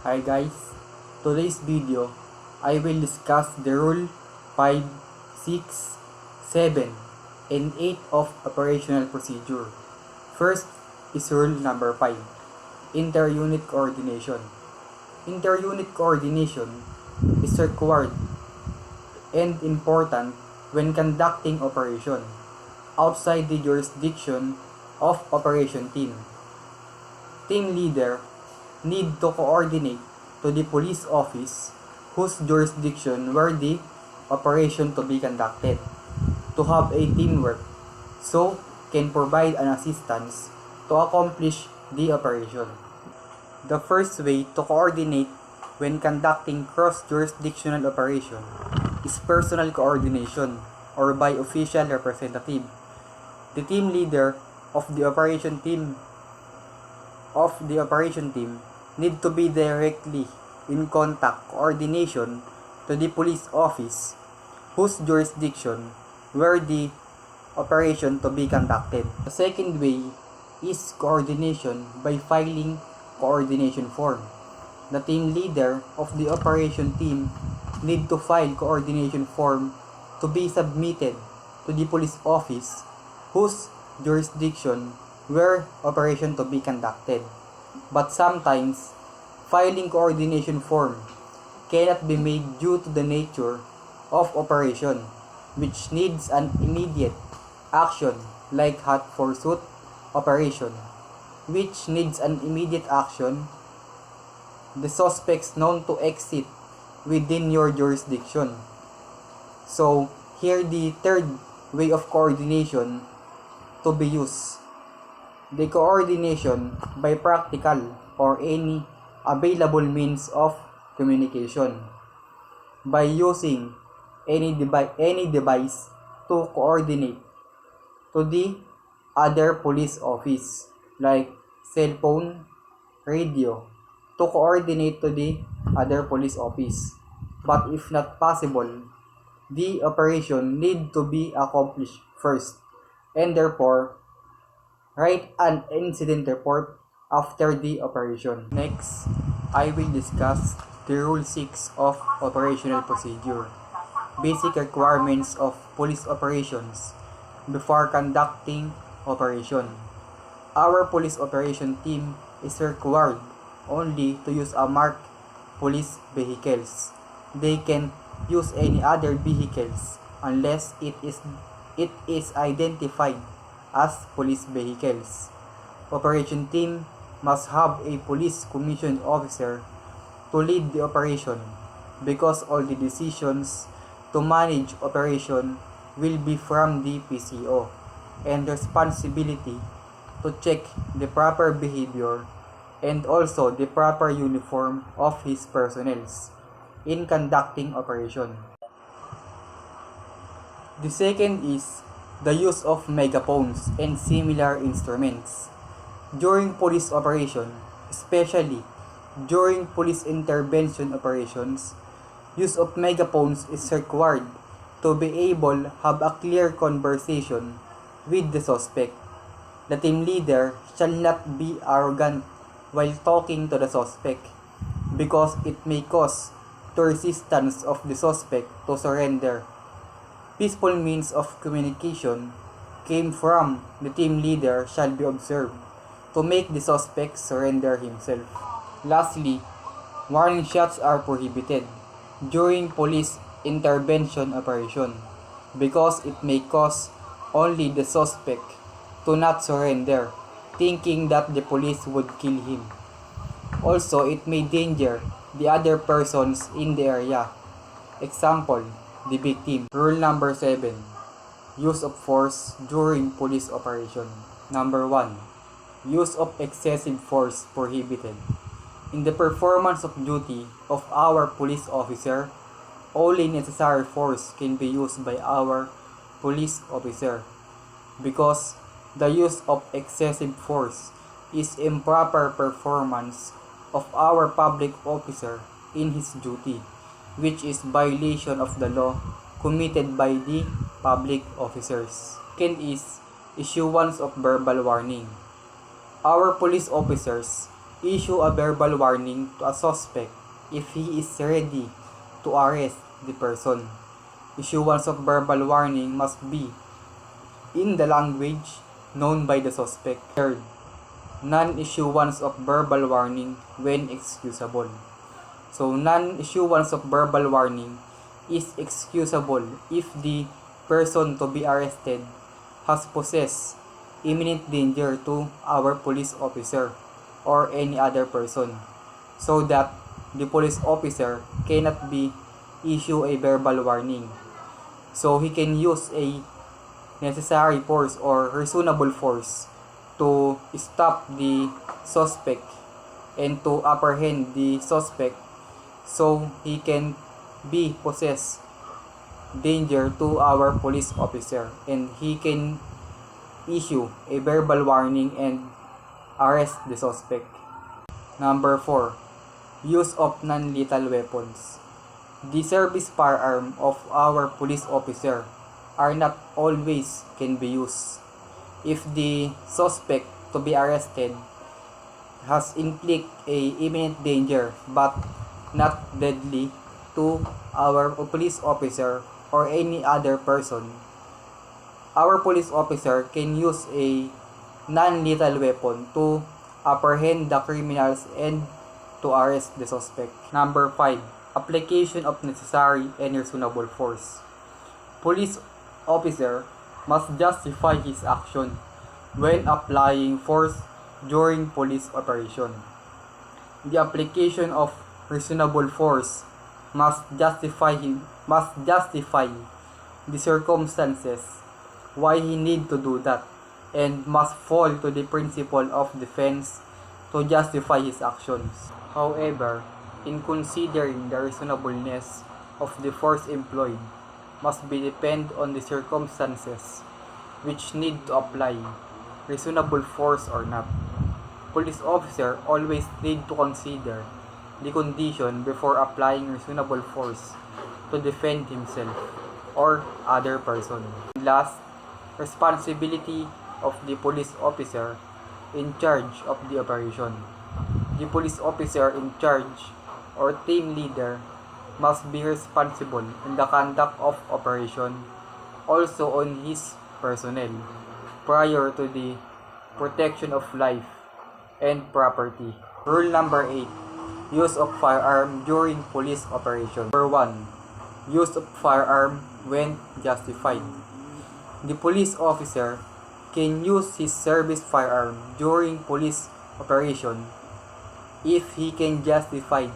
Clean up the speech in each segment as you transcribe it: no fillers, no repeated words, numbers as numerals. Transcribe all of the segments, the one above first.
Hi guys, today's video I will discuss the rule 5, 6, 7, and 8 of operational procedure. First is rule number 5, inter-unit coordination. Inter-unit coordination is required and important when conducting operation outside the jurisdiction of operation team. Team leader need to coordinate to the police office whose jurisdiction where the operation to be conducted to have a teamwork so can provide an assistance to accomplish the operation. The first way to coordinate when conducting cross-jurisdictional operation is personal coordination or by official representative. The team leader of the operation team need to be directly in contact coordination to the police office whose jurisdiction where the operation to be conducted. The second way is coordination by filing coordination form. The team leader of the operation team need to file coordination form to be submitted to the police office whose jurisdiction where operation to be conducted. But sometimes, filing coordination form cannot be made due to the nature of operation, which needs an immediate action like hot pursuit operation, which needs an immediate action, the suspects known to exit within your jurisdiction. So, here the third way of coordination to be used. The coordination by practical or any available means of communication by using any device to coordinate to the other police office like cell phone, radio to coordinate to the other police office. But if not possible, the operation need to be accomplished first and therefore write an incident report after the operation. Next, I will discuss the Rule 6 of Operational Procedure. Basic requirements of police operations before conducting operation. Our police operation team is required only to use a marked police vehicles. They can use any other vehicles unless it is identified as police vehicles. Operation team must have a police commissioned officer to lead the operation because all the decisions to manage operation will be from the PCO and responsibility to check the proper behavior and also the proper uniform of his personnel in conducting operation. The second is the use of megaphones and similar instruments. During police operation, especially during police intervention operations, use of megaphones is required to be able to have a clear conversation with the suspect. The team leader shall not be arrogant while talking to the suspect because it may cause the resistance of the suspect to surrender. Peaceful means of communication came from the team leader shall be observed to make the suspect surrender himself. Lastly, warning shots are prohibited during police intervention operation because it may cause only the suspect to not surrender, thinking that the police would kill him. Also, it may danger the other persons in the area. Example, the victim. Rule number 7. Use of force during police operation. Number 1. Use of excessive force prohibited. In the performance of duty of our police officer, only necessary force can be used by our police officer because the use of excessive force is improper performance of our public officer in his duty, which is violation of the law committed by the public officers. Second is issuance of verbal warning. Our police officers issue a verbal warning to a suspect if he is ready to arrest the person. Issuance of verbal warning must be in the language known by the suspect. Third, non-issuance of verbal warning when excusable. So, non-issuance of verbal warning is excusable if the person to be arrested has possessed imminent danger to our police officer or any other person, so that the police officer cannot be issue a verbal warning. So he can use a necessary force or reasonable force to stop the suspect and to apprehend the suspect, so he can be possess danger to our police officer and he can issue a verbal warning and arrest the suspect. Number 4. Use of non-lethal weapons. The service firearm of our police officer are not always can be used. If the suspect to be arrested has inflict a imminent danger but not deadly to our police officer or any other person, our police officer can use a non-lethal weapon to apprehend the criminals and to arrest the suspect. Number 5. Application of necessary and reasonable force. Police officer must justify his action when applying force during police operation. The application of reasonable force must justify the circumstances why he need to do that, and must fall to the principle of defense to justify his actions. However, in considering the reasonableness of the force employed must be depend on the circumstances which need to apply reasonable force or not. Police officer always need to consider the condition before applying reasonable force to defend himself or other person. Last, responsibility of the police officer in charge of the operation. The police officer in charge or team leader must be responsible in the conduct of operation, also on his personnel, prior to the protection of life and property. Rule number 8. Use of firearm during police operation. Number 1. Use of firearm when justified. The police officer can use his service firearm during police operation if he can justify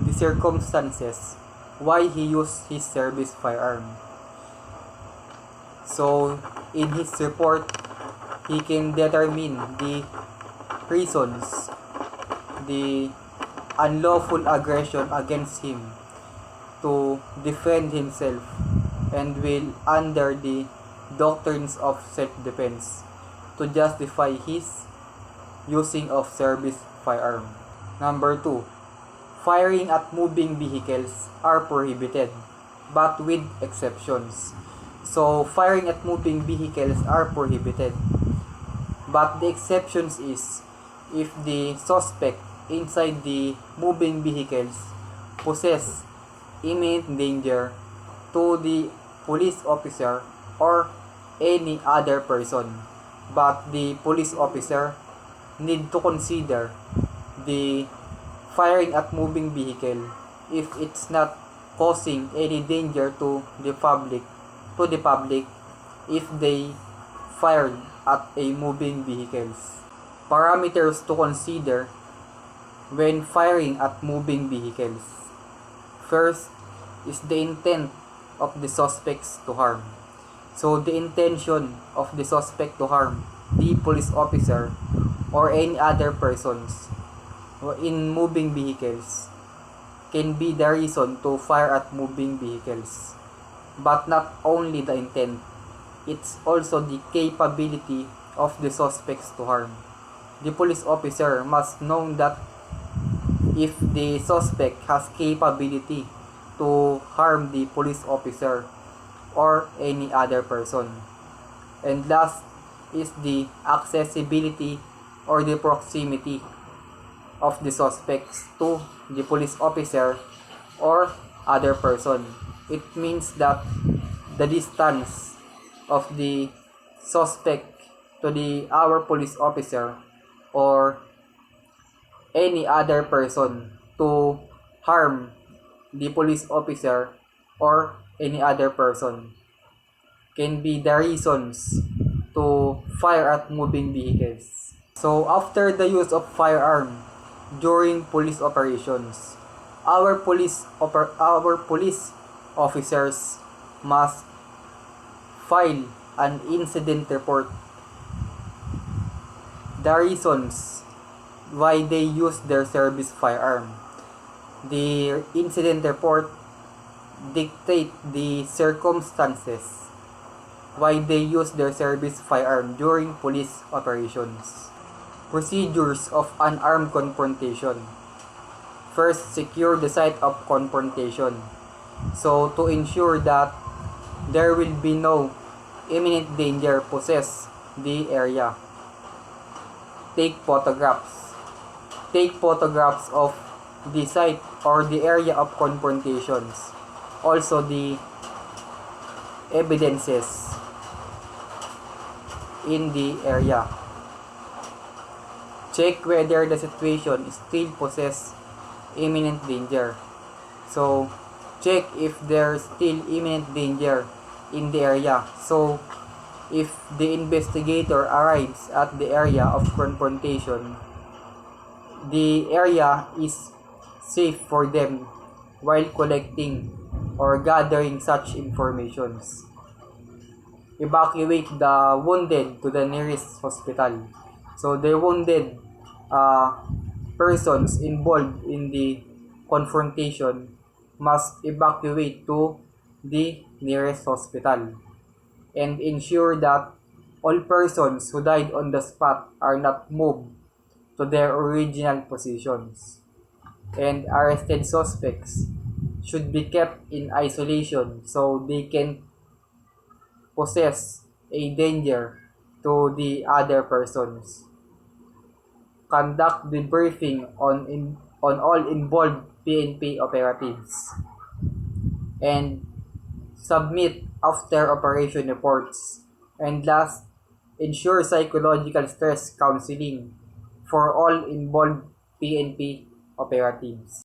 the circumstances why he used his service firearm. So, in his report, he can determine the reasons, the unlawful aggression against him to defend himself, and will under the doctrines of self-defense to justify his using of service firearm. Number 2. Firing at moving vehicles are prohibited, but with exceptions. So, firing at moving vehicles are prohibited, but the exceptions is if the suspect inside the moving vehicles possess imminent danger to the police officer or any other person, but the police officer need to consider the firing at moving vehicle if it's not causing any danger to the public if they fired at a moving vehicles. Parameters to consider when firing at moving vehicles. First is the intent of the suspects to harm. So the intention of the suspect to harm the police officer or any other persons in moving vehicles can be the reason to fire at moving vehicles. But not only the intent, it's also the capability of the suspects to harm. The police officer must know that if the suspect has capability to harm the police officer or any other person. And last is the accessibility or the proximity of the suspects to the police officer or other person. It means that the distance of the suspect to our police officer or any other person to harm the police officer or any other person can be the reasons to fire at moving vehicles. So after the use of firearm during police operations, our police officers must file an incident report. The reasons why they use their service firearm. The incident report dictate the circumstances why they use their service firearm during police operations. Procedures of unarmed confrontation. First, secure the site of confrontation. So, to ensure that there will be no imminent danger possess the area. Take photographs. Take photographs of the site or the area of confrontations. Also the evidences in the area. Check whether the situation still possess imminent danger. So, check if there's still imminent danger in the area. So, if the investigator arrives at the area of confrontation, the area is safe for them while collecting or gathering such informations. Evacuate the wounded to the nearest hospital. So the wounded persons involved in the confrontation must evacuate to the nearest hospital and ensure that all persons who died on the spot are not moved to their original positions, and arrested suspects should be kept in isolation so they can possess a danger to the other persons. Conduct debriefing on all involved PNP operatives and submit after operation reports. And last, ensure psychological stress counseling for all involved PNP operatives.